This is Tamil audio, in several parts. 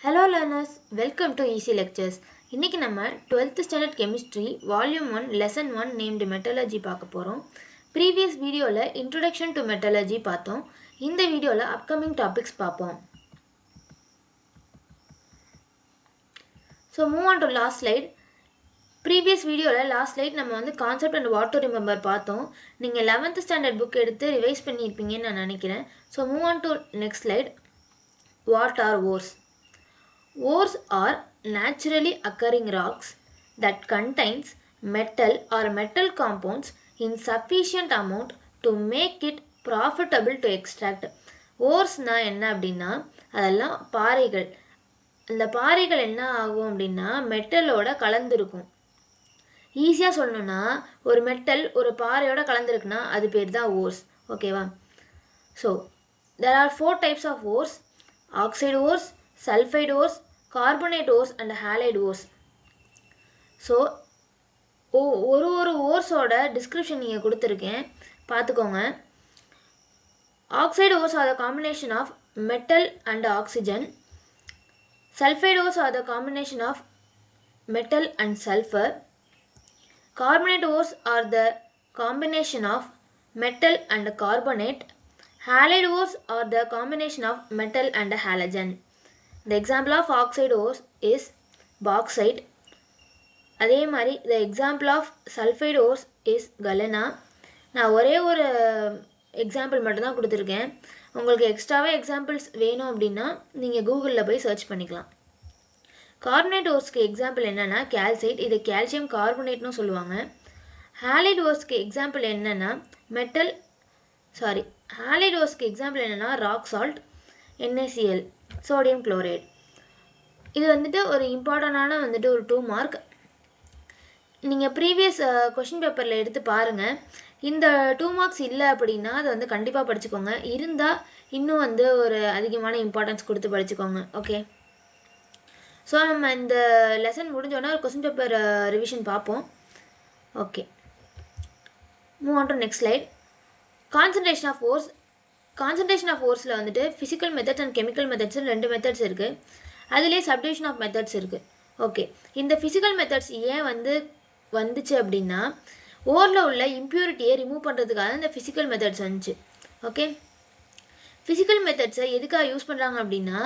Hello learners, welcome to Easy Lectures. இன்னைக்கு நம்ம 12th standard chemistry volume 1 lesson 1 named metallurgy பார்க்க போறோம். Previous videoல introduction to metallurgy பார்த்தோம். இந்த வீடியோல upcoming topics பார்ப்போம். So move on to last slide. Previous videoல last slide நம்ம வந்து concept and what to remember பார்த்தோம். நீங்க 11th standard book எடுத்து revise பண்ணிருப்பீங்கன்னு நான் நினைக்கிறேன். So move on to next slide. What are ores? Ores are naturally occurring rocks that contains metal or metal compounds in sufficient amount to make it profitable to extract. Ores na enna அப்படின்னா அதெல்லாம் பாறைகள். இந்த பாறைகள் என்ன ஆகும் அப்படின்னா மெட்டலோட கலந்துருக்கும். ஈஸியா சொல்லணும்னா ஒரு மெட்டல் ஒரு பாறையோட கலந்துருக்குன்னா அது பேர் தான் ores. ஓகேவா? So there are 4 types of ores: oxide ores, sulfide ores, carbonate ores and halide ores. So ஒரு ஓர்ஸோட டிஸ்கிரிப்ஷன் நீங்க கொடுத்திருக்கேன் பார்த்துக்கோங்க. Oxide ores are the combination of metal and oxygen. Sulfide ores are the combination of metal and sulfur. Carbonate ores are the combination of metal and carbonate. Halide ores are the combination of metal and halogen. The example of oxide ores is bauxite. அதே மாதிரி the example of sulfide ores is galena. நான் ஒரே ஒரு எக்ஸாம்பிள் மட்டும் தான் கொடுத்துருக்கேன். உங்களுக்கு எக்ஸ்ட்ராவே எக்ஸாம்பிள்ஸ் வேணும் அப்படின்னா நீங்கள் கூகுளில் போய் சர்ச் பண்ணிக்கலாம். கார்பனேட் ஓர்ஸ்க்கு எக்ஸாம்பிள் என்னன்னா கால்சைட், இது கால்சியம் கார்பனேட்னு சொல்லுவாங்க. ஹாலைட் ஓர்ஸ்க்கு எக்ஸாம்பிள் என்னன்னா ஹாலைட் ஓர்ஸ்க்கு எக்ஸாம்பிள் என்னன்னா rock salt, NaCl, sodium chloride. இது வந்துட்டு ஒரு இம்பார்ட்டண்டான வந்துட்டு ஒரு 2 மார்க். நீங்கள் ப்ரீவியஸ் கொஷின் பேப்பரில் எடுத்து பாருங்கள். இந்த 2 மார்க்ஸ் இல்லை அப்படின்னா அதை வந்து கண்டிப்பாக படிச்சுக்கோங்க. இருந்தால் இன்னும் வந்து ஒரு அதிகமான இம்பார்ட்டன்ஸ் கொடுத்து படிச்சுக்கோங்க. ஓகே, ஸோ நம்ம இந்த லெசன் முடிஞ்சோன்னா ஒரு கொஷின் பேப்பர் ரிவிஷன் பார்ப்போம். Okay, move on to next slide. Concentration of ஓர்ஸில் வந்துட்டு physical methods and chemical methods 2 methods இருக்குது. அதுலேயே சப்டிவிஷன் ஆஃப் மெத்தட்ஸ் இருக்குது. ஓகே, இந்த ஃபிசிக்கல் மெத்தட்ஸ் ஏன் வந்துச்சு அப்படின்னா ஓரில் உள்ள இம்ப்யூரிட்டியை ரிமூவ் பண்ணுறதுக்காக இந்த ஃபிசிக்கல் மெத்தட்ஸ் வந்துச்சு. ஓகே, ஃபிசிக்கல் மெத்தட்ஸை எதுக்காக யூஸ் பண்ணுறாங்க அப்படின்னா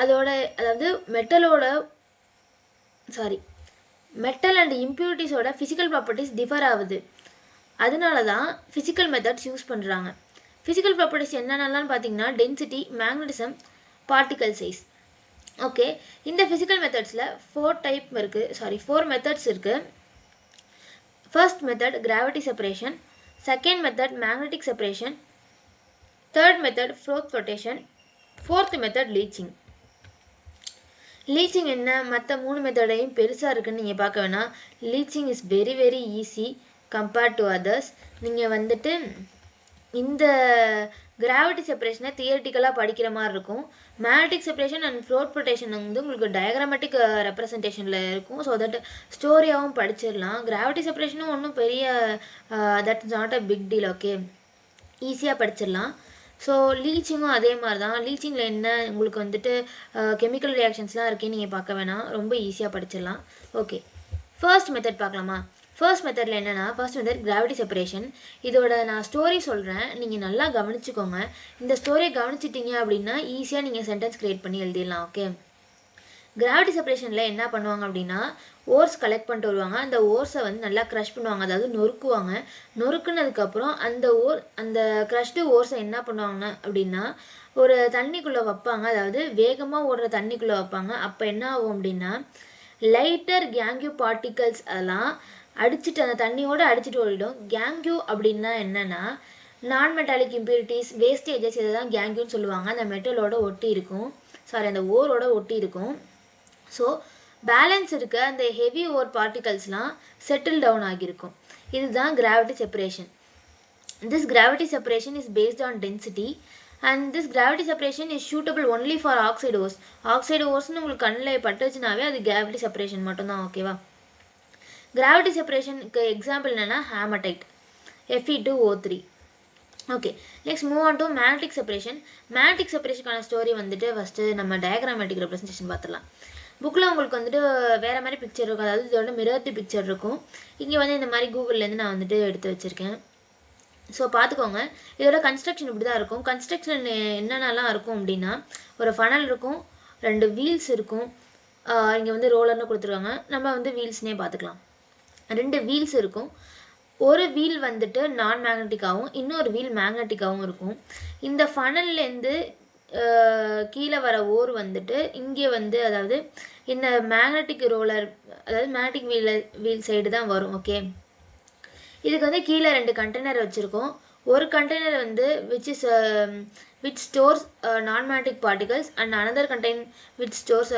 அதாவது மெட்டல் அண்ட் இம்ப்யூரிட்டிஸோட ஃபிசிக்கல் ப்ராப்பர்ட்டிஸ் டிஃபர் ஆகுது. அதனால தான் ஃபிசிக்கல் மெத்தட்ஸ் யூஸ் பண்ணுறாங்க. ஃபிசிக்கல் ப்ராப்பர்ட்டிஸ் என்னென்னலாம் பார்த்தீங்கன்னா density, magnetism, particle size. Okay, இந்த ஃபிசிக்கல் மெத்தட்ஸில் 4 மெத்தட்ஸ் இருக்குது. First method gravity separation, second method magnetic separation, third method froth flotation, fourth method leaching. Leaching என்ன மற்ற 3 மெத்தடையும் பெருசாக இருக்குன்னு நீங்கள் பார்க்க வேணாம். Leaching is very very easy compared to others. நீங்கள் வந்துட்டு இந்த கிராவிட்டி செப்பரேஷனை தியரிட்டிக்கலாக படிக்கிற மாதிரி இருக்கும். Magnetic separation and froth flotation வந்து உங்களுக்கு டயக்ராமேட்டிக் ரெப்ரசன்டேஷனில் இருக்கும். ஸோ தட் ஸ்டோரியாகவும் படிச்சிடலாம். கிராவிட்டி செப்பரேஷனும் ஒன்றும் பெரிய that is not a big deal. Okay, ஈஸியாக படிச்சிடலாம். ஸோ லீச்சிங்கும் அதே மாதிரி தான். லீச்சிங்கில் என்ன உங்களுக்கு வந்துட்டு கெமிக்கல் ரியாக்ஷன்ஸ்லாம் இருக்குன்னு நீங்கள் பார்க்க வேணாம், ரொம்ப ஈஸியாக படிச்சிடலாம். ஓகே, ஃபர்ஸ்ட் மெத்தட் பார்க்கலாமா? ஃபர்ஸ்ட் மெத்தடில் என்னென்னா ஃபர்ஸ்ட் மெத்தட் கிராவிட்டி செப்பரேஷன். இதோட நான் ஸ்டோரி சொல்கிறேன், நீங்கள் நல்லா கவனிச்சுக்கோங்க. இந்த ஸ்டோரியை கவனிச்சிட்டிங்க அப்படின்னா ஈஸியாக நீங்கள் சென்டென்ஸ் கிரியேட் பண்ணி எழுதிடலாம். ஓகே, கிராவிட்டி செப்பரேஷனில் என்ன பண்ணுவாங்க அப்படின்னா ஓர்ஸ் கலெக்ட் பண்ணிட்டு வருவாங்க. அந்த ஓர்ஸை வந்து நல்லா க்ரஷ் பண்ணுவாங்க, அதாவது நொறுக்குவாங்க. நொறுக்குனதுக்கப்புறம் அந்த க்ரஷ்டு ஓர்ஸை என்ன பண்ணுவாங்க அப்படின்னா ஒரு தண்ணிக்குள்ளே வைப்பாங்க, அதாவது வேகமாக ஓடுற தண்ணிக்குள்ளே வைப்பாங்க. அப்போ என்ன ஆகும் அப்படின்னா லைட்டர் கேங்யூ பார்ட்டிகல்ஸ் அதெல்லாம் அடிச்சுட்டு அந்த தண்ணியோடு அடிச்சுட்டு ஓடிடும். கேங்யூ அப்படின்னா என்னன்னா நான் மெட்டாலிக் இம்ப்யூரிட்டிஸ், வேஸ்டேஜஸ், இதை தான் கேங்யூன்னு சொல்லுவாங்க. அந்த மெட்டலோட ஒட்டி இருக்கும், அந்த ஓரோட ஒட்டி இருக்கும். ஸோ பேலன்ஸ் இருக்க அந்த ஹெவி ஓர் பார்ட்டிகல்ஸ்லாம் செட்டில் டவுன் ஆகியிருக்கும். இதுதான் gravity separation. This gravity separation is based on density and this gravity separation is suitable only for oxide ores. Oxide oresனு உங்களுக்கு கண்ணில் பட்டுச்சுனாவே அது கிராவிட்டி செப்பரேஷன் மட்டும்தான். ஓகேவா? கிராவிட்டி செப்பரேஷனுக்கு எக்ஸாம்பிள் என்னன்னா hematite, Fe2O3. Okay, next move on to magnetic separation. Magnetic செப்பரேஷனுக்கான ஸ்டோரி வந்துட்டு ஃபஸ்ட்டு நம்ம டயக்ராமேட்டிக் ரெப்ரசன்டேஷன் பார்த்துடலாம். புக்கில் உங்களுக்கு வந்துட்டு வேறு மாதிரி பிக்சர் இருக்கும், அதாவது இதோட மிரர்டு பிக்சர் இருக்கும். இங்கே வந்து இந்த மாதிரி கூகுள்லேருந்து நான் வந்துட்டு எடுத்து வச்சுருக்கேன். ஸோ பார்த்துக்கோங்க, இதோட கன்ஸ்ட்ரக்ஷன் இப்படி தான் இருக்கும். கன்ஸ்ட்ரக்ஷன் என்னென்னலாம் இருக்கும் அப்படின்னா, ஒரு ஃபனல் இருக்கும், 2 வீல்ஸ் இருக்கும், இங்கே வந்து ரோலர்னு கொடுத்துருவாங்க, நம்ம வந்து வீல்ஸ்னே பார்த்துக்கலாம். 2 வீல்ஸ் இருக்கும், ஒரு வீல் வந்துட்டு நான் மேக்னெட்டிக்காகவும் இன்னொரு வீல் மேக்னெட்டிக்காகவும் இருக்கும். இந்த ஃபனல்லேருந்து கீழே வர ஓர் வந்துட்டு இங்கே வந்து, அதாவது இந்த மேக்னெட்டிக் ரோலர், அதாவது மேக்னெட்டிக் வீல் சைடு தான் வரும். ஓகே, இதுக்கு வந்து கீழே 2 கண்டெய்னர் வச்சுருக்கோம். ஒரு கண்டெய்னர் வந்து which stores non-magnetic particles and another contain which stores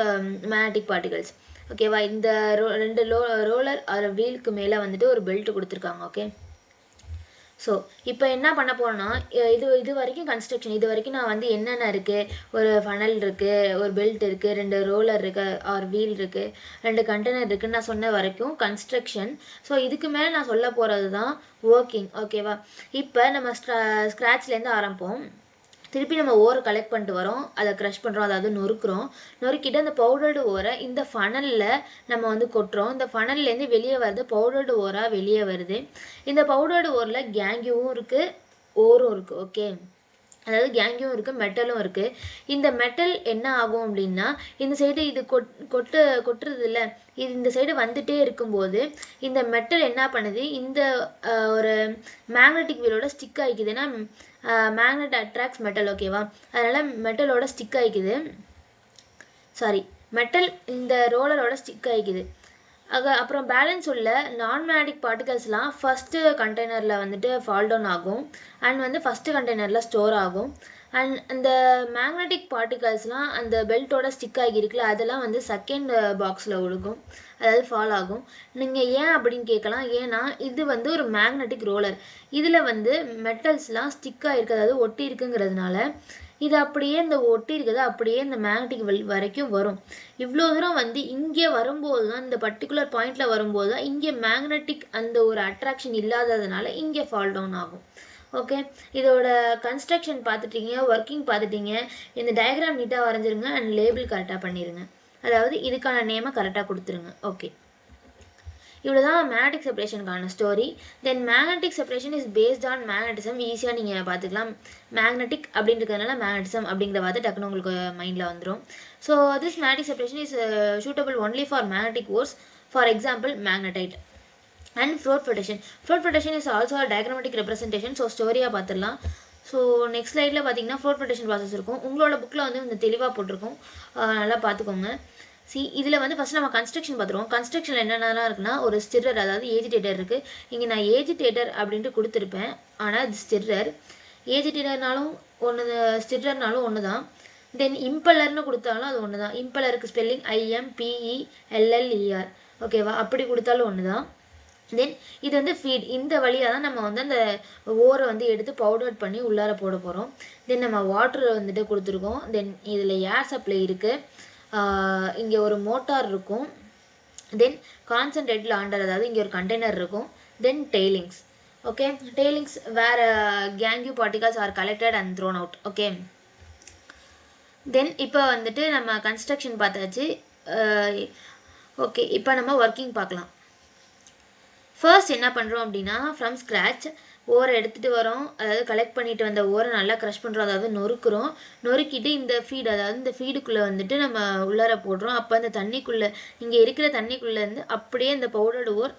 magnetic particles. ஓகேவா, இந்த 2 ரோலர் ஆர் வீலுக்கு மேலே வந்துட்டு ஒரு பெல்ட் கொடுத்துருக்காங்க. ஓகே, ஸோ இப்போ என்ன பண்ண போகிறோன்னா, இது வரைக்கும் கன்ஸ்ட்ரக்ஷன், இது வரைக்கும் நான் வந்து என்னென்ன இருக்குது, ஒரு ஃபனல் இருக்குது, ஒரு பெல்ட் இருக்குது, 2 ரோலர் இருக்குது ஆர் வீல் இருக்குது, 2 கண்டெய்னர் இருக்குதுன்னு நான் சொன்ன வரைக்கும் கன்ஸ்ட்ரக்ஷன். ஸோ இதுக்கு மேலே நான் சொல்ல போகிறது தான் ஒர்க்கிங். ஓகேவா, இப்போ நம்ம ஸ்க்ராட்ச்லேருந்து ஆரம்பிப்போம். திருப்பி நம்ம ஓரை கலெக்ட் பண்ணிட்டு வரோம், அதை க்ரஷ் பண்ணுறோம், அதாவது நொறுக்குறோம். நொறுக்கிட்டு அந்த பவுடர்டு ஓரை இந்த ஃபனலில் நம்ம வந்து கொட்டுறோம். இந்த ஃபனல்லேருந்து வெளியே வருது, பவுடர்டு ஓராக வெளியே வருது. இந்த பவுடர்டு ஓரில் கேங்கியும் இருக்குது, ஓரும் இருக்குது. ஓகே, அதாவது கேங்கியும் இருக்குது, மெட்டலும் இருக்குது. இந்த மெட்டல் என்ன ஆகும் அப்படின்னா, இந்த சைடு இது கொட்டுறது இல்லை, இது இந்த சைடு வந்துட்டே இருக்கும்போது இந்த மெட்டல் என்ன பண்ணுது, இந்த ஒரு மேக்னெட்டிக் வீலோட ஸ்டிக் ஆகிக்குது. ஏன்னா மேக்னெட் அட்ராக்ட்ஸ் மெட்டல். ஓகேவா, அதனால் மெட்டலோட ஸ்டிக் ஆகிக்குது, சாரி மெட்டல் இந்த ரோலரோட ஸ்டிக் ஆகிக்குது. அப்புறம் பேலன்ஸ் உள்ள நான் மேக்னெட்டிக் பார்ட்டிகல்ஸ்லாம் ஃபஸ்ட்டு கண்டெய்னரில் வந்துட்டு ஃபால் டவுன் ஆகும் அண்ட் வந்து ஃபஸ்ட்டு கண்டெய்னரில் ஸ்டோர் ஆகும். அண்ட் அந்த மேக்னெட்டிக் பார்ட்டிகல்ஸ்லாம் அந்த பெல்ட்டோட ஸ்டிக் ஆகியிருக்குல்ல, அதெல்லாம் வந்து செகண்ட் பாக்ஸில் ஒழுகும், அதாவது ஃபால் ஆகும். நீங்கள் ஏன் அப்படின்னு கேட்கலாம், ஏன்னா இது வந்து ஒரு மேக்னெட்டிக் ரோலர், இதில் வந்து மெட்டல்ஸ்லாம் ஸ்டிக் ஆகிருக்கு, அதாவது ஒட்டி இருக்குங்கிறதுனால இது அப்படியே இந்த ஒட்டி இருக்கிறது அப்படியே இந்த மேக்னெட்டிக் வரைக்கும் வரும். இவ்வளோ தூரம் வந்து இங்கே வரும்போது தான், இந்த பர்டிகுலர் பாயிண்டில் வரும்போது தான் இங்கே மேக்னெட்டிக் அந்த ஒரு அட்ராக்ஷன் இல்லாததுனால இங்கே ஃபால் டவுன் ஆகும். ஓகே, இதோட கன்ஸ்ட்ரக்ஷன் பார்த்துட்டீங்க, ஒர்க்கிங் பார்த்துட்டீங்க. இந்த டயக்ராம் நீட்டாக வரைஞ்சிருங்க அண்ட் லேபிள் கரெக்டாக பண்ணிடுங்க, அதாவது இதுக்கான நேமை கரெக்டாக கொடுத்துருங்க. ஓகே, இவ்வளோதான் மேக்னெட்டிக் செப்பரேஷனுக்கான story. Then magnetic separation is based on magnetism. ஈஸியாக நீங்கள் பார்த்துக்கலாம், மேக்னெட்டிக் அப்படின்றதுனால மேக்னட்டிசம் அப்படிங்கிற வார்த்தை டக்குன்னு உங்களுக்கு மைண்டில் வந்துடும். So this magnetic separation is suitable only for magnetic ores, for example magnetite. And froth flotation. Froth flotation is also diagrammatic representation. So ஸ்டோரியாக பார்த்துடலாம். ஸோ நெக்ஸ்ட் ஸ்லைடில் பார்த்தீங்கன்னா ஃப்ளோட் ஃப்ளோட்டேஷன் ப்ராசஸ் இருக்கும். உங்களோட புக்கில் வந்து இந்த தெளிவாக போட்டிருக்கோம், நல்லா பார்த்துக்கோங்க. இதில் வந்து ஃபஸ்ட் நம்ம கன்ஸ்ட்ரக்ஷன் பார்த்துருவோம். கன்ஸ்ட்ரக்ஷனில் என்னென்னலாம் இருக்குன்னா, ஒரு ஸ்டிரர், அதாவது ஏஜிடேட்டர் இருக்குது. இங்கே நான் ஏஜிடேட்டர் அப்படின்ட்டு கொடுத்துருப்பேன், ஆனால் அது ஸ்டிரர். ஏஜிடேட்டர்னாலும் ஒன்று, ஸ்டிரர்னாலும் ஒன்று தான். தென் இம்பலர்னு கொடுத்தாலும் அது ஒன்று தான். இம்பலருக்கு ஸ்பெல்லிங் IMPELLER. ஓகேவா, அப்படி கொடுத்தாலும் ஒன்று தான். தென் இது வந்து ஃபீட், இந்த வழியாக தான் நம்ம வந்து அந்த ஓரை வந்து எடுத்து பவுடர் பண்ணி உள்ளார போட போகிறோம். தென் நம்ம வாட்டர் வந்துட்டு கொடுத்துருக்கோம். தென் இதில் ஏர் சப்ளை இருக்குது, இங்கே ஒரு மோட்டார் இருக்கும். தென் கான்சன்ட்ரேட் லாண்டர், அதாவது இங்கே ஒரு கண்டெய்னர் இருக்கும். தென் டெய்லிங்ஸ். ஓகே, டெய்லிங்ஸ் வேறு gangue particles are collected and thrown out. Okay, then இப்போ வந்துட்டு நம்ம கன்ஸ்ட்ரக்ஷன் பார்த்தாச்சு. ஓகே, இப்போ நம்ம ஒர்க்கிங் பார்க்கலாம். ஃபர்ஸ்ட் என்ன பண்ணுறோம் அப்படின்னா, ஃப்ரம் ஸ்க்ராட்ச் ஓரை எடுத்துகிட்டு வரோம், அதாவது கலெக்ட் பண்ணிட்டு வந்த ஓரை நல்லா க்ரஷ் பண்ணுறோம், அதாவது நொறுக்குறோம். நொறுக்கிட்டு இந்த ஃபீட், அதாவது இந்த ஃபீடுக்குள்ளே வந்துட்டு நம்ம உள்ளார போடுறோம். அப்போ அந்த தண்ணிக்குள்ளே, இங்கே இருக்கிற தண்ணிக்குள்ளேருந்து அப்படியே இந்த பவுடர்டு ஓர்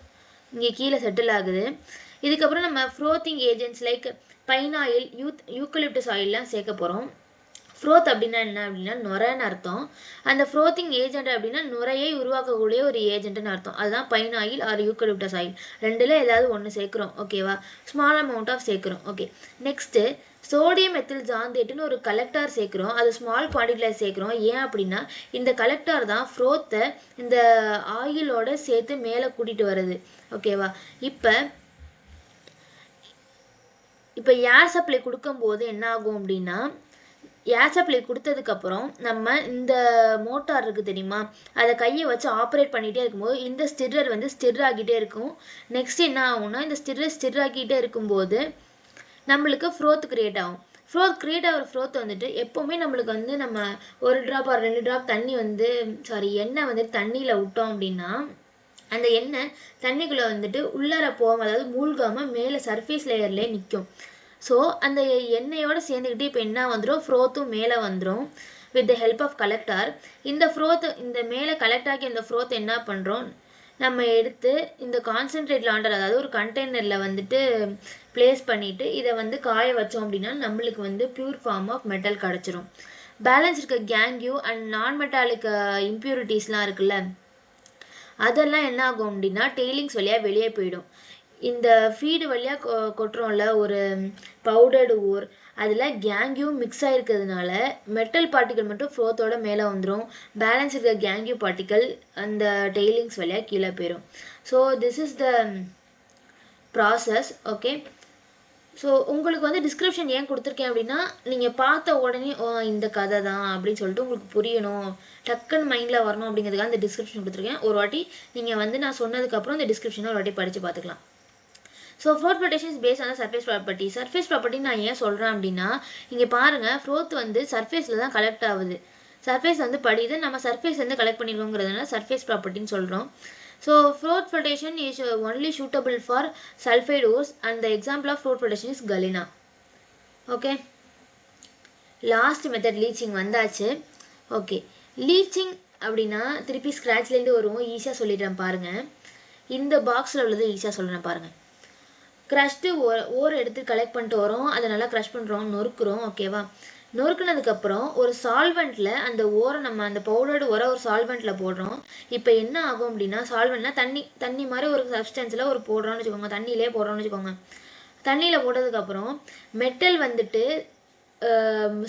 இங்கே கீழே செட்டில் ஆகுது. இதுக்கப்புறம் நம்ம frothing agents like pine oil, eucalyptus ஆயிலெலாம் சேர்க்க போகிறோம். ஃப்ரோத் அப்படின்னா என்ன அப்படின்னா நுரைன்னு அர்த்தம். அந்த ஃப்ரோத்திங் ஏஜென்ட் அப்படின்னா நுரையை உருவாக்கக்கூடிய ஒரு ஏஜென்ட்னு அர்த்தம். அதுதான் pine oil or eucalyptus oil, ரெண்டில் ஏதாவது ஒன்று சேர்க்குறோம். ஓகேவா, ஸ்மால் அமௌண்ட் ஆஃப் சேர்க்குறோம். ஓகே, நெக்ஸ்ட்டு சோடியம் மெத்தில் ஜாந்தேட்டுன்னு ஒரு கலெக்டார் சேர்க்குறோம். அது ஸ்மால் குவான்டிட்டியில் சேர்க்குறோம். ஏன் அப்படின்னா இந்த கலெக்டார் தான் ஃப்ரோத்தை இந்த ஆயிலோட சேர்த்து மேலே கூட்டிகிட்டு வருது. ஓகேவா, இப்போ ஏர் சப்ளை கொடுக்கும்போது என்ன ஆகும் அப்படின்னா, ஏர் சப்ளை கொடுத்ததுக்கப்புறம் நம்ம இந்த மோட்டார் இருக்குது தெரியுமா, அதை கையை வச்சு ஆப்ரேட் பண்ணிகிட்டே இருக்கும்போது இந்த ஸ்டிரர் வந்து ஸ்டிர் ஆகிட்டே இருக்கும். நெக்ஸ்ட் என்ன ஆகும்னா, இந்த ஸ்டிர் ஆகிட்டே இருக்கும்போது நம்மளுக்கு ஃப்ரோத் கிரியேட் ஆகும். ஃப்ரோத் கிரியேட் ஆகிற ஃப்ரோத் வந்துட்டு எப்போவுமே நம்மளுக்கு வந்து நம்ம ஒரு ட்ராப் ஆர் 2 ட்ராப் தண்ணி வந்து எண்ணெய் வந்துட்டு தண்ணியில் விட்டோம் அப்படின்னா அந்த எண்ணெய் தண்ணிக்குள்ளே வந்துட்டு உள்ளார போகாமல் அதாவது மூழ்காமல் மேலே சர்ஃபேஸ் லேயர்லேயே நிற்கும். ஸோ அந்த எண்ணெயோடு சேர்ந்துக்கிட்டு இப்போ என்ன வந்துடும், ஃப்ரோத்தும் மேலே வந்துடும் வித் த ஹெல்ப் ஆஃப் கலெக்டார். இந்த ஃப்ரோத் இந்த மேலே கலெக்ட் ஆகி இந்த ஃப்ரோத் என்ன பண்ணுறோம், நம்ம எடுத்து இந்த கான்சென்ட்ரேட் லாண்டர் அதாவது ஒரு கண்டெய்னரில் வந்துட்டு பிளேஸ் பண்ணிவிட்டு இதை வந்து காய வச்சோம் அப்படின்னா நம்மளுக்கு வந்து பியூர் ஃபார்ம் ஆஃப் மெட்டல் கிடச்சிரும். பேலன்ஸ் இருக்க கேங்யூ அண்ட் நான் மெட்டாலிக் இம்ப்யூரிட்டிஸ்லாம் இருக்குல்ல, அதெல்லாம் என்ன ஆகும் அப்படின்னா டெய்லிங்ஸ் வழியாக வெளியே போயிடும். இந்த ஃபீடு வழியாக கொட்டுறோம்ல ஒரு பவுடர்டு ஓர், அதில் கேங்யூ மிக்ஸ் ஆகிருக்கிறதுனால மெட்டல் பார்ட்டிகல் மட்டும் ஃப்ளோத்தோட மேலே வந்துடும். பேலன்ஸ் இருக்கிற கேங்யூ பார்ட்டிகல் அந்த டெய்லிங்ஸ் வழியாக கீழே போயிடும். So this is the process. Okay, so உங்களுக்கு வந்து டிஸ்கிரிப்ஷன் ஏன் கொடுத்துருக்கேன் அப்படின்னா நீங்கள் பார்த்த உடனே இந்த கதை தான் அப்படின்னு சொல்லிட்டு உங்களுக்கு புரியணும், டக்குன்னு மைண்டில் வரணும் அப்படிங்கிறதுக்காக இந்த டிஸ்கிரிப்ஷன் கொடுத்துருக்கேன். ஒரு வாட்டி நீங்கள் வந்து நான் சொன்னதுக்கப்புறம் இந்த டிஸ்கிரிப்ஷனை ஒரு வாட்டி படித்து பார்த்துக்கலாம். So froth flotation is based on surface property. Surface property நான் ஏன் சொல்கிறேன் அப்படின்னா இங்கே பாருங்கள் ஃப்ளோத் வந்து சர்ஃபேஸில் தான் கலெக்ட் ஆகுது, சர்ஃபேஸ் வந்து படிது, நம்ம சர்ஃபேஸ் வந்து கலெக்ட் பண்ணிருக்கோங்கிறதுனால சர்ஃபேஸ் ப்ராப்பர்ட்டின்னு சொல்கிறோம். So float flotation is only suitable for sulfide ores and the example of float flotation is galena. Okay, last method leaching வந்தாச்சு. ஓகே, லீச்சிங் அப்படின்னா திருப்பி ஸ்க்ராட்ச்லேருந்து வருவோம், ஈஸியாக சொல்லிடுறேன் பாருங்கள். இந்த பாக்ஸில் உள்ளது ஈஸியாக சொல்கிறேன் பாருங்கள். க்ரஷ்டு ஓர் எடுத்து கலெக்ட் பண்ணிட்டு வரோம், அதை நல்லா க்ரஷ் பண்ணுறோம், நொறுக்குறோம். ஓகேவா, நொறுக்குனதுக்கப்புறம் ஒரு சால்வெண்ட்டில் அந்த ஓரை நம்ம அந்த பவுடர்டு ஓரை ஒரு சால்வெண்ட்டில் போடுறோம். இப்போ என்ன ஆகும் அப்படின்னா சால்வெண்ட்னா தண்ணி மாதிரி ஒரு சப்ஸ்டன்ஸில் ஒரு போடுறோம்னு வச்சுக்கோங்க, தண்ணியிலே போடுறோம்னு வச்சுக்கோங்க. தண்ணியில் போட்டதுக்கப்புறம் மெட்டல் வந்துட்டு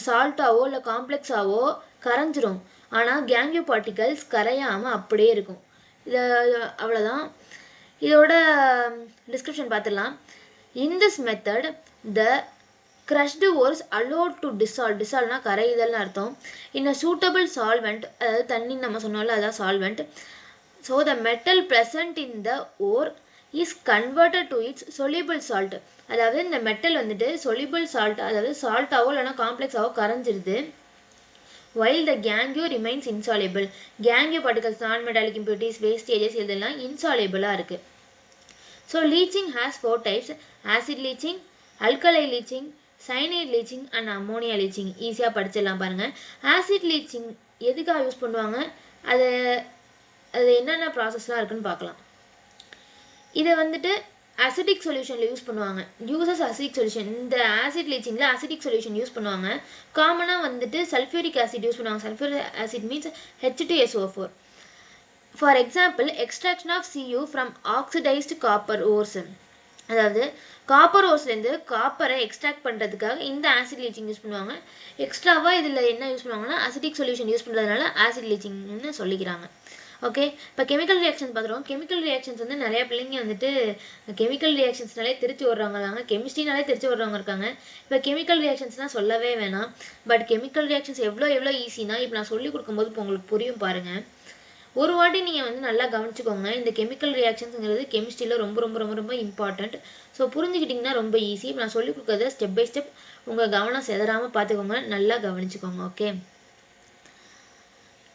சால்ட்டாவோ இல்லை காம்ப்ளெக்ஸாவோ கரைஞ்சிரும், ஆனால் கேங்யூ பார்ட்டிகல்ஸ் கரையாமல் அப்படியே இருக்கும். இது அவ்வளோதான். இதோட டிஸ்கிரிப்ஷன் பார்த்துடலாம். In this method the crushed ores allowed to dissolve கரைதல்னு அர்த்தம். in a suitable solvent, அதாவது தண்ணி நம்ம சொன்னோம்ல அதான் solvent. so the metal present in the ore is converted to its soluble salt. அதாவது இந்த மெட்டல் வந்துட்டு soluble salt அதாவது சால்ட்டாவோ இல்லைனா காம்ப்ளெக்ஸாவோ கரைஞ்சிருது. while the gangue remains insoluble. gangue particles, non-metallic impurities, wastages இதெல்லாம் insoluble-ஆ இருக்கு. so leaching has 4 types: acid leaching, alkali leaching, cyanide leaching and ammonia leaching. ஈஸியாக படிச்சிடலாம் பாருங்கள். ஆசிட் லீச்சிங் எதுக்காக யூஸ் பண்ணுவாங்க, அது என்னென்ன ப்ராசஸ்லாம் இருக்குன்னு பார்க்கலாம். இதை வந்துட்டு அசிடிக் சொல்யூஷனில் யூஸ் பண்ணுவாங்க. Uses acidic solution. இந்த ஆசிட் லீச்சிங்கில் அசிடிக் சொல்யூஷன் யூஸ் பண்ணுவாங்க. காமனாக வந்துட்டு சல்ஃபியூரிக் ஆசிட் யூஸ் பண்ணுவாங்க. Sulphuric acid means H2SO4. For example extraction of Cu from oxidised copper ores. அதாவது காப்பர் ஓர்ஸ்லேருந்து காப்பரை எக்ஸ்ட்ராக்ட் பண்ணுறதுக்காக இந்த ஆசிட் லீச்சிங் யூஸ் பண்ணுவாங்க. எக்ஸ்ட்ராவாக இதில் என்ன யூஸ் பண்ணுவாங்கன்னா அசிடிக் சொல்யூஷன் யூஸ் பண்ணுறதுனால ஆசிட் லீச்சிங்னு சொல்லிக்கிறாங்க. ஓகே, இப்போ கெமிக்கல் ரியாக்ஷன்ஸ் பார்த்துருவோம். கெமிக்கல் ரியாக்ஷன்ஸ் வந்து நிறைய பிள்ளைங்க வந்துட்டு கெமிக்கல் ரியாக்ஷன்ஸ்னாலே திருச்சி வர்றவங்க, கெமிஸ்ட்ரினாலே திருச்சி வர்றவங்க இருக்காங்க. இப்போ கெமிக்கல் ரியாக்ஷன்ஸ்னால் சொல்லவே வேணாம். பட் கெமிக்கல் ரியாக்ஷன்ஸ் எவ்வளோ ஈஸினா இப்போ நான் சொல்லி கொடுக்கும்போது இப்போ உங்களுக்கு புரியும் பாருங்கள். ஒரு வாட்டி நீங்கள் வந்து நல்லா கவனிச்சுக்கோங்க. இந்த கெமிக்கல் ரியாக்ஷன்ஸுங்கிறது கெமிஸ்ட்ரியில் ரொம்ப ரொம்ப ரொம்ப ரொம்ப இம்பார்ட்டண்ட். ஸோ புரிஞ்சுக்கிட்டிங்கன்னா ரொம்ப ஈஸி. இப்போ நான் சொல்லிக் கொடுக்குறத ஸ்டெப் பை ஸ்டெப் உங்கள் கவனம் செதறாமல் பார்த்துக்கோங்க, நல்லா கவனிச்சுக்கோங்க. ஓகே,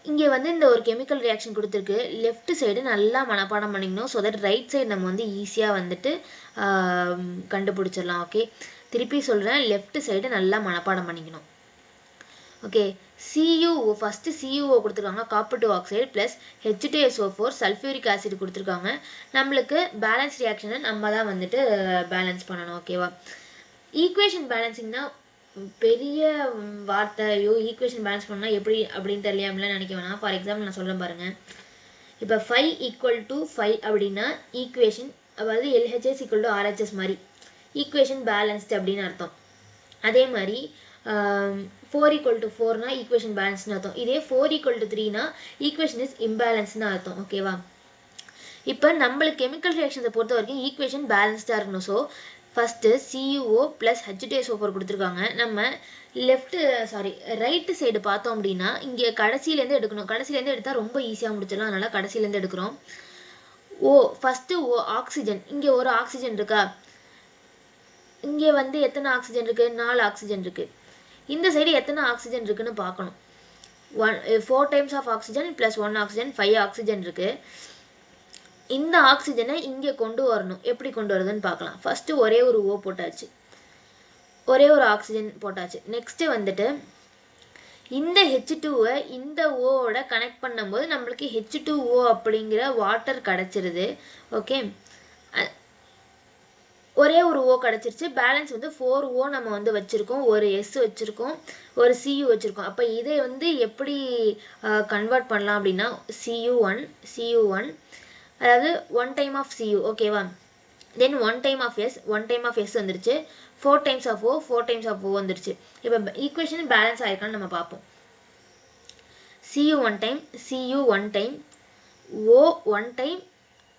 இங்கே வந்து இந்த ஒரு கெமிக்கல் ரியாக்ஷன் கொடுத்துருக்கு. லெஃப்ட் சைடு நல்லா மனப்பாடம் பண்ணிக்கணும். ஸோ தட் ரைட் சைடு நம்ம வந்து ஈஸியாக வந்துட்டு கண்டுபிடிச்சிடலாம். ஓகே, திருப்பி சொல்கிறேன், லெஃப்ட் சைடு நல்லா மனப்பாடம் பண்ணிக்கணும். ஓகே, CuO ஃபஸ்ட்டு CuO கொடுத்துருக்காங்க, copper two oxide plus H2SO4 sulphuric acid கொடுத்துருக்காங்க. நம்மளுக்கு பேலன்ஸ் ரியாக்ஷனை நம்ம தான் வந்துட்டு பேலன்ஸ் பண்ணணும். ஓகேவா, ஈக்குவேஷன் பேலன்சிங்னா பெரிய வார்த்தையோ, ஈக்குவேஷன் பேலன்ஸ் பண்ணால் எப்படி அப்படின்னு தெரியாமலாம் நினைக்க வேணாம். ஃபார் எக்ஸாம்பிள் நான் சொல்கிறேன் பாருங்கள். இப்போ 5 = 5 அப்படின்னா ஈக்குவேஷன், அதாவது LHS = RHS மாதிரி ஈக்குவேஷன் பேலன்ஸ்டு அப்படின்னு அர்த்தம். அதே மாதிரி 4 = 4னா ஈக்குவேஷன் பேலன்ஸ்னு அர்த்தம். இதே 4 = 3னா ஈக்குவேஷன் இஸ் இம்பேலன்ஸ்னு அர்த்தம். ஓகேவா, இப்போ நம்மளுக்கு கெமிக்கல் ரியாக்ஷன்ஸை பொறுத்த வரைக்கும் ஈக்குவேஷன் பேலன்ஸ்டாக இருக்கணும். So first CuO plus H2SO4 கொடுத்துருக்காங்க. நம்ம ரைட்டு சைடு பார்த்தோம் அப்படின்னா இங்கே கடைசியிலேருந்து எடுக்கணும். கடைசியிலேருந்து எடுத்தால் ரொம்ப ஈஸியாக முடிச்சிடலாம், அதனால் கடைசியிலேருந்து எடுக்கிறோம். ஃபஸ்ட்டு ஆக்சிஜன், இங்கே ஒரு ஆக்சிஜன் இருக்கா, இங்கே வந்து எத்தனை ஆக்சிஜன் இருக்கு 4 ஆக்சிஜன் இருக்கு இந்த சைடு எத்தனை ஆக்சிஜன் இருக்குன்னு பார்க்கணும் 4 times of oxygen plus 1 oxygen 5 oxygen இருக்கு இந்த ஆக்சிஜனை இங்கே கொண்டு வரணும் எப்படி கொண்டு வரதுன்னு பார்க்கலாம் ஃபர்ஸ்ட் ஒரே ஒரு O போட்டாச்சு ஒரே ஒரு ஆக்சிஜன் போட்டாச்சு நெக்ஸ்ட் வந்துட்டு இந்த H2வை இந்த O ஓட கனெக்ட் பண்ணும்போது நமக்கு H2O அப்படிங்கிற வாட்டர் கிடைச்சிருது ஓகே ஒரே ஒரு O கிடைச்சிருச்சு பேலன்ஸ் வந்து 4O நம்ம வந்து வச்சிருக்கோம் ஒரு S வச்சிருக்கோம் ஒரு Cu வச்சிருக்கோம் அப்ப இதை வந்து எப்படி கன்வர்ட் பண்ணலாம் அப்படினா Cu1 அதாவது 1 time of Cu ஓகேவா then 1 time of S வந்துருச்சு 4 times of O வந்துருச்சு இப்போ ஈக்குவேஷன் பேலன்ஸ் ஆயிருக்கான்னு நம்ம பார்ப்போம் Cu 1 time O 1 time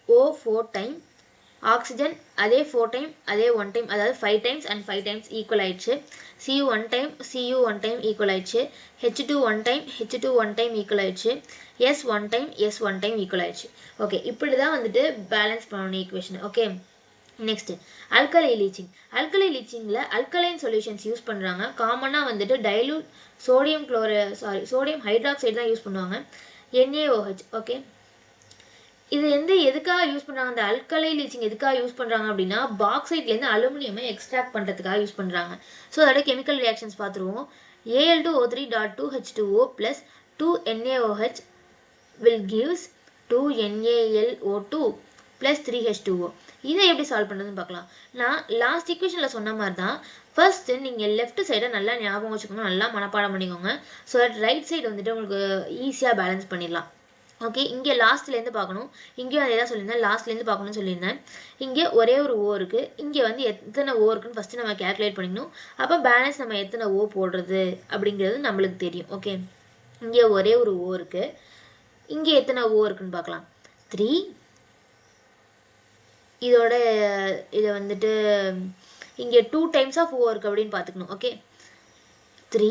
O 4 time oxygen அதே 4 time அதே 1 time அதாவது 5 times and 5 times equal ஆயிடுச்சு Cu 1 time equal ஆயிடுச்சு H2 1 time equal ஆயிடுச்சு S 1 time equal ஆயிடுச்சு ஓகே இப்படி தான் வந்துட்டு பேலன்ஸ் பண்ணனும் equation okay next alkali leachingல alkaline solutions use பண்றாங்க காமனா வந்துட்டு dilute sodium hydroxide தான் யூஸ் பண்ணுவாங்க NaOH ஓகே இது எதுக்காக யூஸ் பண்றாங்க அந்த alkali leaching எதுக்காக யூஸ் பண்றாங்க அப்படினா பாக்சைட்ல இருந்து அலுமினியமை எக்ஸ்ட்ராக்ட் பண்றதுக்காக யூஸ் பண்றாங்க சோ அதோட கெமிக்கல் ரியாக்ஷன்ஸ் பாத்துருவோம் Al2O3.2H2O plus 2NaOH will gives 2NaLO2 plus 3H2O இதை எப்படி சால்வ் பண்றதுன்னு பார்க்கலாம் நான் லாஸ்ட் ஈக்குவேஷன்ல சொன்ன மாதிரி தான் ஃபர்ஸ்ட் நீங்க லெஃப்ட் சைட நல்லா ஞாபகம் வச்சுக்கணும் நல்லா மனப்பாடம் பண்ணிக்கோங்க சோ தட் ரைட் சைடு வந்துட்டு உங்களுக்கு ஈஸியா பேலன்ஸ் பண்ணிடலாம் ஓகே இங்க லாஸ்ட்ல இருந்து பார்க்கணும் இங்கேயும் அதே தான் சொல்லிருந்தேன் லாஸ்ட்ல இருந்து பார்க்கணும்னு சொல்லிருந்தேன் இங்க ஒரே ஒரு O இருக்கு இங்க வந்து எத்தனை O இருக்குன்னு ஃபர்ஸ்ட் நம்ம கால்குலேட் பண்ணிக்கணும் அப்ப பேலன்ஸ் நம்ம எத்தனை O போடுறது அப்படிங்கிறது நமக்கு தெரியும் ஓகே இங்க ஒரே ஒரு O இருக்கு இங்க எத்தனை O இருக்குன்னு பார்க்கலாம் 3 இதோட இத வந்துட்டு இங்க 2 times of O இருக்கு அப்படினு பாத்துக்கணும் ஓகே 3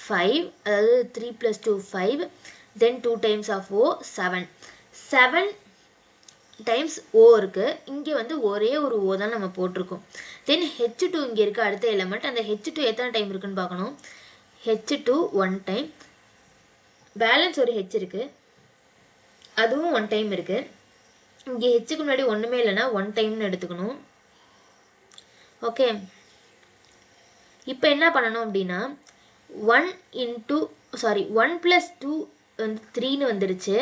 5 அதாவது 3 plus 2 5 then 2 times of O 7 times O இருக்கு இங்க வந்து ஒரே ஒரு O தான் நம்ம போட்டுருக்கோம் then H2 இங்க இருக்கு அடுத்த எலிமெண்ட் அந்த H2 எத்தனை டைம் இருக்குன்னு பார்க்கணும் H2 1 time பேலன்ஸ் ஒரு H இருக்கு அதுவும் 1 time இருக்கு இங்க H க்கு முன்னாடி ஒண்ணுமே இல்லனா 1 time னு எடுத்துக்கணும் ஓகே இப்போ என்ன பண்ணனும் அப்படினா 1 plus 2 வந்து 3 னு வந்துருச்சு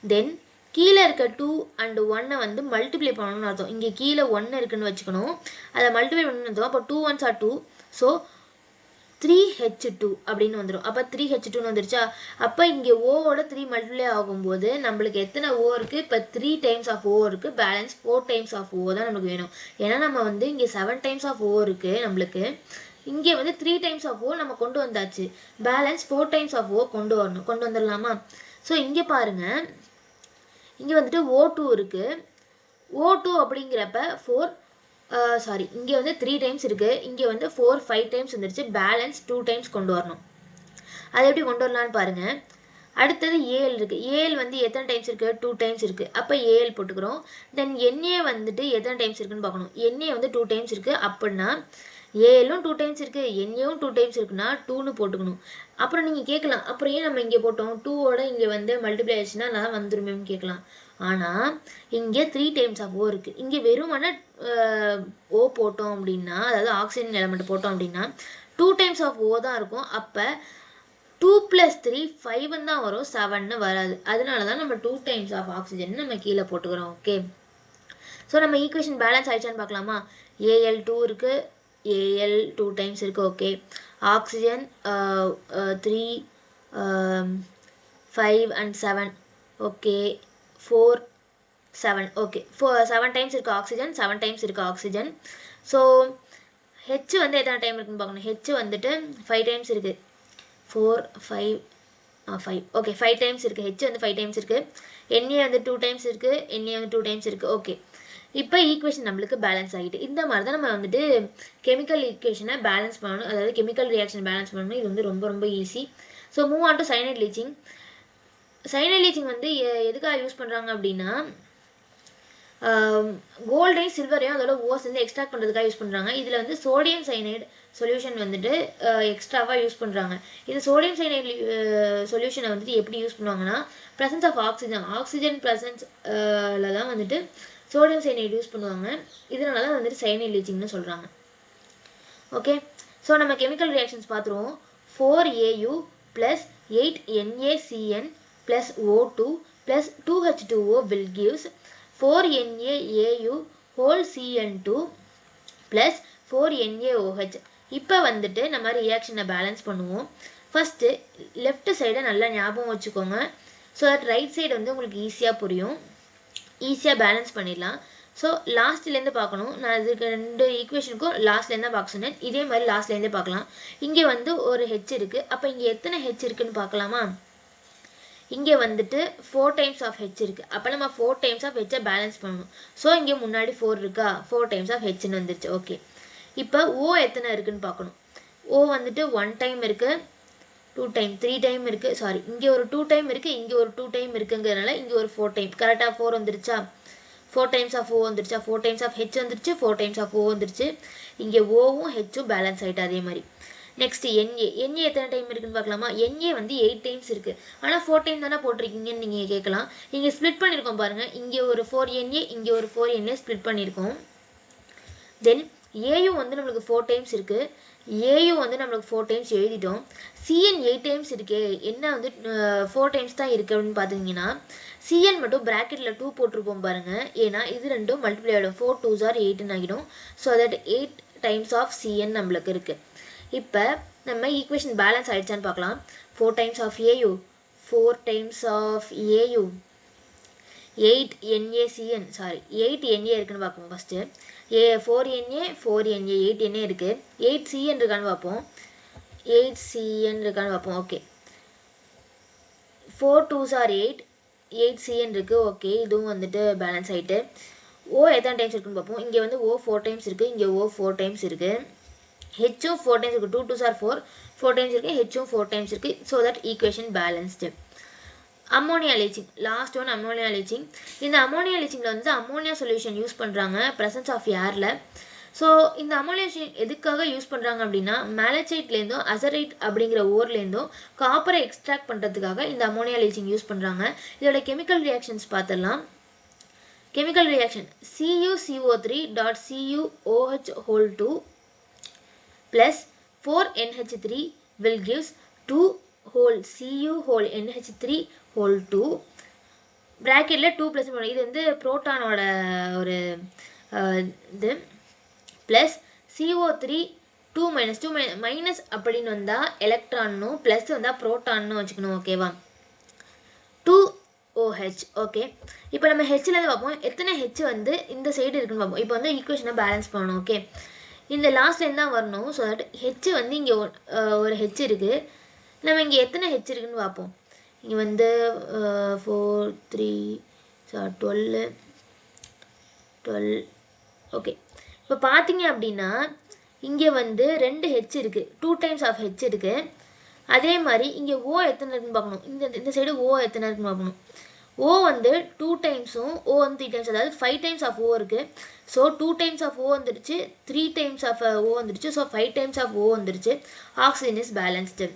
then கீழ இருக்க 2 and 1 வந்து மல்டிப்ளை பண்ணனும்னு அர்த்தம் இங்க கீழ 1 இருக்குன்னு வெச்சுக்கணும் அத மல்டிப்ளை பண்ணனும்னு அர்த்தம் அப்ப 2 ones are 2 so 3H2 அப்படினு வந்துரும் அப்ப 3H2 னு வந்துருச்சா அப்ப இங்க O ஓட 3 மல்டிப்ளை ஆகும்போது நமக்கு எத்தனை O இருக்கு இப்ப 3 times of O இருக்கு பேலன்ஸ் 4 times of O தான் நமக்கு வேணும் ஏனா நம்ம வந்து இங்க 7 times of O இருக்கு நமக்கு இங்க வந்து 3 times of O நம்ம கொண்டு வந்தாச்சு பேலன்ஸ் 4 times of O கொண்டு வந்துறலாமா சோ இங்க பாருங்க இங்க வந்துட்டு O2 இருக்கு O2 அப்படிங்கறப்ப 4 இங்க வந்து 3 times இருக்கு இங்க வந்து 5 times வந்துருச்சு பேலன்ஸ் 2 times கொண்டு வரணும் அதை எப்படி கொண்டு வரலாம்னு பாருங்க அடுத்து Al இருக்கு Al வந்து எத்தனை டைம்ஸ் இருக்கு 2 times இருக்கு அப்ப Al போட்டுக்கறோம் then Na வந்துட்டு எத்தனை டைம்ஸ் இருக்குன்னு பார்க்கணும் Na வந்து 2 times இருக்கு அப்படினா Alம் 2 times இருக்கு Na-ம் 2 times இருக்குனா 2 னு போட்டுக்கணும் அப்புறம் நீங்க கேக்கலாம் அப்புறம் ஏன் நம்ம இங்க போட்டோம் 2 ஓட இங்க வந்து மல்டிப்ளை ஆச்சுனா நான் வந்துருமேன்னு கேக்கலாம் ஆனா இங்க 3 times of O இருக்கு இங்க வெறுமனே O போட்டோம் அப்படினா அதாவது ஆக்ஸிஜன் எலிமெண்ட் போட்டோம் அப்படினா 2 times of O தான் இருக்கும் அப்ப 2 plus 3 5 ன்னு தான் வரும் 7 ன்னு வராது அதனால தான் நம்ம 2 times of oxygen நம்ம கீழ போட்டுக்கறோம் ஓகே சோ நம்ம ஈக்குவேஷன் பேலன்ஸ் ஆயிச்சான்னு பார்க்கலாமா Al2 இருக்கு Al 2 times இருக்கு okay oxygen 3 5 and 7 okay 4 7 okay 7 times இருக்கு ஆக்ஸிஜன் 7 times இருக்கு ஆக்ஸிஜன் சோ H வந்து எத்தனை டைம் இருக்குன்னு பார்க்கணும் H வந்துட்டு 5 times இருக்கு 4 5 ஓகே 5 times இருக்கு H வந்து 5 times இருக்கு Na வந்து 2 times இருக்கு Na வந்து 2 times இருக்கு ஓகே இப்போ ஈக்குவேஷன் நமக்கு பேலன்ஸ் ஆகிட்டு இந்த மாதிரி தான் நம்ம வந்துட்டு கெமிக்கல் ஈக்குவேஷனை பேலன்ஸ் பண்ணனும் அதாவது கெமிக்கல் ரியாக்ஷன் பேலன்ஸ் பண்ணனும் இது வந்து ரொம்ப easy so move on to cyanide leaching வந்து எதுக்காக யூஸ் பண்றாங்க அப்படினா கோல்டையும் சில்வரையும் அதோட ஓஸ் வந்து எக்ஸ்ட்ராக்ட் பண்ணுறதுக்காக யூஸ் பண்ணுறாங்க. இதில் வந்து சோடியம் சைனைடு சொல்யூஷன் வந்துட்டு எக்ஸ்ட்ராவாக யூஸ் பண்ணுறாங்க. இது சோடியம் சைனைடு சொல்யூஷனை வந்துட்டு எப்படி யூஸ் பண்ணுவாங்கன்னா ப்ரெசன்ஸ் ஆஃப் ஆக்சிஜன் ப்ரெசன்ஸில் தான் வந்துட்டு சோடியம் சைனைடு யூஸ் பண்ணுவாங்க. இதனால தான் வந்துட்டு சைனைட் லீச்சிங்னு சொல்கிறாங்க. ஓகே, ஸோ நம்ம கெமிக்கல் ரியாக்ஷன்ஸ் பார்த்துருவோம். 4Au plus 8NaCN plus O2 plus 2H2O will gives 4NaAu whole CN2 plus 4NaOH. இப்போ வந்துட்டு நம்ம ரியாக்ஷனை பேலன்ஸ் பண்ணுவோம். ஃபஸ்ட்டு லெஃப்ட் சைடை நல்லா ஞாபகம் வச்சுக்கோங்க. ஸோ தட் ரைட் சைடு வந்து உங்களுக்கு ஈஸியாக புரியும். ஈஸியாக பேலன்ஸ் பண்ணிடலாம். ஸோ லாஸ்ட்லேருந்து பார்க்கணும். நான் இதுக்கு 2 ஈக்குவேஷனுக்கும் லாஸ்ட்லேருந்து தான் பார்க்க சொன்னேன். இதே மாதிரி லாஸ்ட்லேருந்தே பார்க்கலாம். இங்கே வந்து ஒரு ஹெச் இருக்குது. அப்போ இங்கே எத்தனை ஹெச் இருக்குன்னு பார்க்கலாமா? இங்கே வந்துட்டு 4 டைம்ஸ் ஆஃப் ஹெச் இருக்குது. அப்போ நம்ம 4 டைம்ஸ் ஆஃப் ஹெச்சை பேலன்ஸ் பண்ணணும். ஸோ இங்கே முன்னாடி 4 இருக்கா, 4 டைம்ஸ் ஆஃப் ஹெச்னு வந்துருச்சு. ஓகே, இப்போ ஓ எத்தனை இருக்குன்னு பார்க்கணும். ஓ வந்துட்டு 1 டைம் இருக்குது, 2 டைம், 3 டைம் இருக்குது. சாரி, இங்கே ஒரு 2 டைம் இருக்குது, இங்கே ஒரு 2 டைம் இருக்குங்கிறதுனால இங்கே ஒரு 4 டைம். கரெக்டாக 4 வந்துருச்சா? 4 டைம்ஸ் ஆஃப் ஓ வந்துருச்சா? 4 டைம்ஸ் ஆஃப் ஹெச் வந்துருச்சு, 4 டைம்ஸ் ஆஃப் ஓ வந்துருச்சு. இங்கே ஓவும் ஹெச்சும் பேலன்ஸ் ஆகிட்டு. அதே மாதிரி நெக்ஸ்ட் என்ஏ எத்தனை டைம் இருக்குன்னு பார்க்கலாமா? என்ஏ வந்து 8 டைம்ஸ் இருக்குது. ஆனால் 4 டைம் தானே போட்டிருக்கீங்கன்னு நீங்கள் கேட்கலாம். இங்கே ஸ்ப்ளிட் பண்ணியிருக்கோம் பாருங்கள். இங்கே ஒரு 4NA, இங்கே ஒரு 4NA ஸ்ப்ளிட் பண்ணியிருக்கோம். தென் ஏயும் வந்து நம்மளுக்கு 4 டைம்ஸ் இருக்குது. ஏயும் வந்து நம்மளுக்கு 4 டைம்ஸ் எழுதிட்டோம். சிஎன் 8 டைம்ஸ் இருக்கே, என்ன வந்து 4 டைம்ஸ் தான் இருக்குது அப்படின்னு பார்த்தீங்கன்னா சிஎன் மட்டும் ப்ராக்கெட்டில் 2 போட்டிருப்போம் பாருங்கள். ஏன்னா இது ரெண்டும் மல்டிப்ளை ஆகிடும். 4 2s are 8ன்னு ஆகிடும். So that 8 times of CN நம்மளுக்கு இருக்குது. இப்போ நம்ம ஈக்குவேஷன் பேலன்ஸ் ஆகிடுச்சான்னு பார்க்கலாம். 4 times of AU, 4 times of AU, 8NaCN, sorry 8Na இருக்குன்னு பார்ப்போம். ஃபஸ்ட்டு 4Na 4Na 8Na இருக்குது. 8CN இருக்கான்னு பார்ப்போம். 8CN இருக்கான்னு பார்ப்போம். ஓகே, 4 2s are 8, 8CN இருக்குது. ஓகே, இதுவும் வந்துட்டு பேலன்ஸ் ஆகிட்டு. ஓ எத்தனை டைம்ஸ் இருக்குன்னு பார்ப்போம். இங்கே வந்து ஓ 4 டைம்ஸ் இருக்குது, இங்கே ஓ 4 டைம்ஸ் இருக்குது. ஹெச்சும் 4 டைம்ஸ் இருக்குது. 2 2s are 4, 4 டைம்ஸ் இருக்குது. ஹெச்சும் 4 டைம்ஸ் இருக்குது. So that equation balanced. Ammonia leaching, last one ammonia leaching. இந்த அம்மோனியா லீச்சிங்கில் வந்து அம்மோனியா சொல்யூஷன் யூஸ் பண்ணுறாங்க ப்ரெசன்ஸ் ஆஃப் ஏரில். ஸோ இந்த அம்மோனியா எதுக்காக யூஸ் பண்ணுறாங்க அப்படின்னா மேலச்சைட்லேருந்தும் அசரைட் அப்படிங்கிற ஓர்லேருந்தும் காப்பரை எக்ஸ்ட்ராக்ட் பண்ணுறதுக்காக இந்த அம்மோனியா லீச்சிங் யூஸ் பண்ணுறாங்க. இதோட கெமிக்கல் ரியாக்ஷன்ஸ் பார்த்துடலாம். Chemical reaction CuCO3.CuOH whole 2 plus 4NH3 will gives 2 whole Cu whole NH3 whole 2 bracketல 2 plus இது வந்து புரோட்டானோட ஒரு இது plus CO3 2 minus 2 minus அப்படின்னு வந்தா எலக்ட்ரானும் plus வந்தா புரோட்டான்னு வச்சுக்கணும். ஓகேவா? 2OH. ஓகே, இப்போ நம்ம ஹெச்லேருந்து பார்ப்போம். எத்தனை ஹெச் வந்து இந்த சைடு இருக்குன்னு பார்ப்போம். இப்போ வந்து ஈக்குவேஷனை பேலன்ஸ் பண்ணணும். ஓகே, இந்த லாஸ்ட்லேருந்து தான் வரணும். ஸோ தட் ஹெச் வந்து இங்கே ஒரு ஹெச் இருக்குது. நம்ம இங்கே எத்தனை ஹெச் இருக்குன்னு பார்ப்போம். இங்கே வந்து 4 3 12. ஓகே, இப்போ பார்த்தீங்க அப்படின்னா இங்கே வந்து 2 ஹெச் இருக்குது, 2 டைம்ஸ் ஆஃப் ஹெச் இருக்குது. அதே மாதிரி இங்கே ஓ எத்தனை இருக்குன்னு பார்க்கணும். இந்த சைடு ஓ எத்தனை இருக்குன்னு பார்க்கணும். ஓ வந்து 2 டைம்ஸும் ஓ வந்து 3 டைம்ஸ், அதாவது 5 டைம்ஸ் ஆஃப் ஓ இருக்குது. ஸோ 2 டைம்ஸ் ஆஃப் ஓ வந்துடுச்சு, 3 டைம்ஸ் ஆஃப் ஓ வந்துடுச்சு. ஸோ 5 டைம்ஸ் ஆஃப் ஓ வந்துடுச்சு. Oxygen is balanced.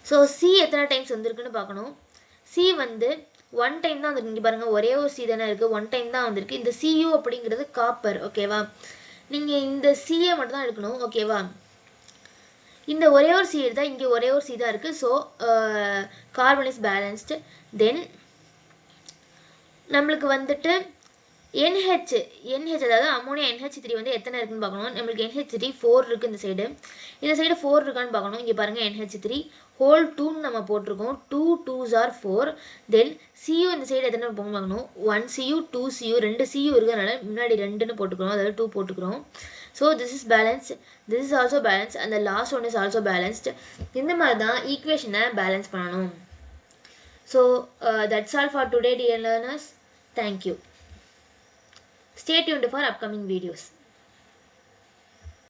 So C எத்தனை டைம்ஸ் வந்திருக்குன்னு பார்க்கணும். சி வந்து 1 டைம் தான் வந்துருக்கு. இங்கே பாருங்கள், ஒரே ஒரு சி தானே இருக்குது, 1 டைம் தான் வந்திருக்கு. இந்த சியூ அப்படிங்கிறது காப்பர். ஓகேவா? நீங்கள் இந்த சியை மட்டும் தான் எடுக்கணும். ஓகேவா? இந்த ஒரே ஒரு சி எடுத்தால் இங்கே ஒரே ஒரு சி தான் இருக்குது. So carbon is balanced. Then நம்மளுக்கு வந்துட்டு NH அதாவது அமோனியா NH3 வந்து எத்தனை இருக்குன்னு பார்க்கணும். நம்மளுக்கு NH3 4 இருக்குது. இந்த சைடு 4 இருக்கான்னு பார்க்கணும். இங்கே பாருங்கள், NH3 whole 2 நம்ம போட்டிருக்கோம். 2 2s are 4. தென் Cu இந்த சைடு எத்தனை பார்க்கணும். 1 Cu 2 Cu 2 Cu இருக்கிறதுனால முன்னாடி 2ன்னு போட்டுக்கிறோம், அதாவது 2 போட்டுக்கிறோம். So this is balanced, this is also balance, அந்த last one is also balanced. இந்த மாதிரி தான் ஈக்குவேஷனை பேலன்ஸ் பண்ணணும். So that's all for today, dear learners. Thank you. Stay tuned for upcoming videos.